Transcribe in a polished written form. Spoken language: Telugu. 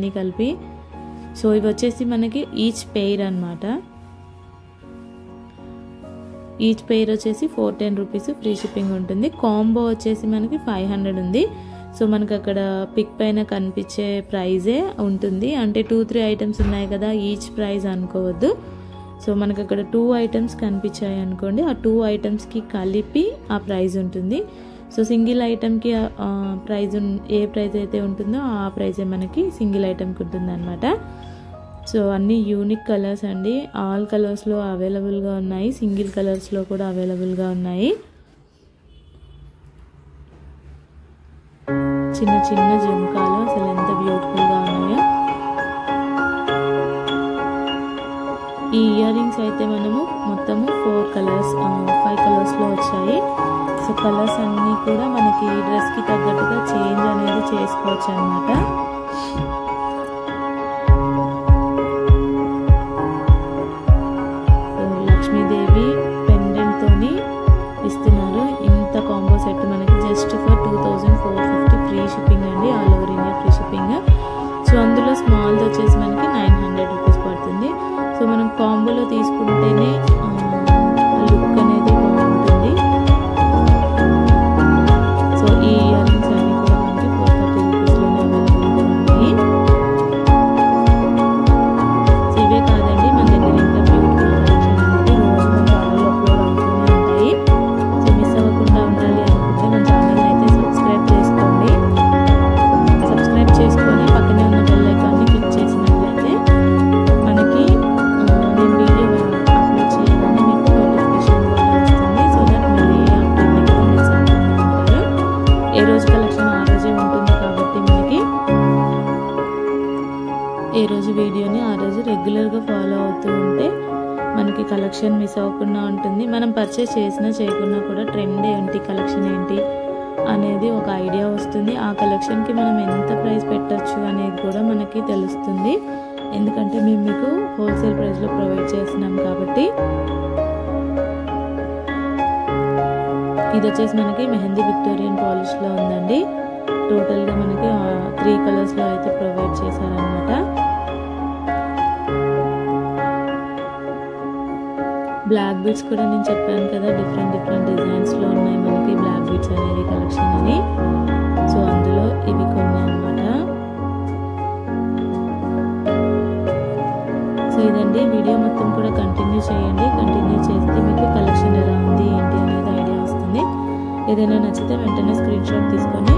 అన్నీ కలిపి. సో ఇవి వచ్చేసి మనకి ఈచ్ పెయిర్ అనమాట. ఈచ్ పెయిర్ వచ్చేసి 410 రూపీస్, ఫ్రీ షిప్పింగ్ ఉంటుంది. కాంబో వచ్చేసి మనకి 500 ఉంది. సో మనకు అక్కడ పిక్ పైన కనిపించే ప్రైజే ఉంటుంది. అంటే 2-3 ఐటమ్స్ ఉన్నాయి కదా, ఈచ్ ప్రైజ్ అనుకోవద్దు. సో మనకు అక్కడ 2 ఐటమ్స్ కనిపించాయి అనుకోండి, ఆ 2 ఐటమ్స్కి కలిపి ఆ ప్రైజ్ ఉంటుంది. So single ఐటమ్కి praise a prize అయితే ఉంటుందో ఆ ప్రైజే మనకి సింగిల్ ఐటమ్కి ఉంటుంది అనమాట. సో అన్నీ యూనిక్ కలర్స్ అండి. ఆల్ కలర్స్లో అవైలబుల్గా ఉన్నాయి, సింగిల్ కలర్స్లో కూడా అవైలబుల్గా ఉన్నాయి. చిన్న చిన్న జుంకాలు అసలు ఎంత బ్యూటిఫుల్గా ఉన్నాయో. ఈ ఇయర్ రింగ్స్ అయితే మనము మొత్తము 5 కలర్స్లో వచ్చాయి. సో కలర్స్ అన్నీ కూడా మనకి డ్రెస్కి తగ్గట్టుగా చేంజ్ అనేది చేసుకోవచ్చు అనమాట. సో లక్ష్మీదేవి పెండెంట్తోని ఇస్తున్నారు. ఇంత కాంబో సెట్ మనకి జస్ట్ ఫర్ 2450 ఫ్రీ షిప్పింగ్ అండి, all over India free shipping. So అందులో స్మాల్ది వచ్చేసి మనకి 900 రూపీస్ పడుతుంది. సో మనం కాంబోలో తీసుకుంటేనే లుక్ అనేది బాగుంటుంది. సో ఈ ఇయర్ రింగ్స్ అన్నీ కూడా మనకి 430 రూపీస్లోనే అవైలబుల్గా ఉన్నాయి. సో ఇవే కాదండి, మన దగ్గర ఇంకా బ్యూటిఫుల్ కలెక్షన్ అనేది రోజు మన ఛానల్లో అప్లోడ్ అవుతూనే ఉంటాయి. సో మిస్ అవ్వకుండా ఉండాలి అనుకుంటే మన ఛానల్ అయితే సబ్స్క్రైబ్ చేసుకోండి. సబ్స్క్రైబ్ చేసుకొని పక్కనే ఉన్న బెల్ ఐకాన్ని క్లిక్ చేసినట్లయితే మనకి నేను వీడియో అప్లోడ్ చేయగానే మీకు నోటిఫికేషన్ కూడా వస్తుంది. సో దట్ మీరు ఏ అప్డేట్ కూడా మిస్ అవ్వకుండా ఉంటారు. ఏ రోజు కలెక్షన్ ఆ రోజే ఉంటుంది కాబట్టి మనకి ఏ రోజు వీడియోని ఆ రోజు రెగ్యులర్గా ఫాలో అవుతూ ఉంటే మనకి కలెక్షన్ మిస్ అవ్వకుండా ఉంటుంది. మనం పర్చేస్ చేసినా చేయకున్నా కూడా ట్రెండ్ ఏంటి, కలెక్షన్ ఏంటి అనేది ఒక ఐడియా వస్తుంది. ఆ కలెక్షన్కి మనం ఎంత ప్రైస్ పెట్టచ్చు అనేది కూడా మనకి తెలుస్తుంది. ఎందుకంటే మేము మీకు హోల్సేల్ ప్రైస్లో ప్రొవైడ్ చేస్తున్నాం కాబట్టి. ఇది వచ్చేసి మనకి మెహందీ విక్టోరియన్ పాలిష్లో ఉందండి. టోటల్గా మనకి 3 కలర్స్లో అయితే ప్రొవైడ్ చేశారనమాట. బ్లాక్ బీడ్స్ కూడా నేను చెప్పాను కదా, డిఫరెంట్ డిజైన్స్లో ఉన్నాయి మనకి బ్లాక్ బీడ్స్ అనేది కలెక్షన్ అని. సో అందులో ఇవి కొన్ని అనమాట. సో ఇదండి, వీడియో మొత్తం కూడా కంటిన్యూ చేయండి. కంటిన్యూ చేస్తే మీకు కలెక్షన్ ఎలా ఉంది ఏంటి అనేది ఐడియా వస్తుంది. ఏదైనా నచ్చితే వెంటనే స్క్రీన్ షాట్ తీసుకొని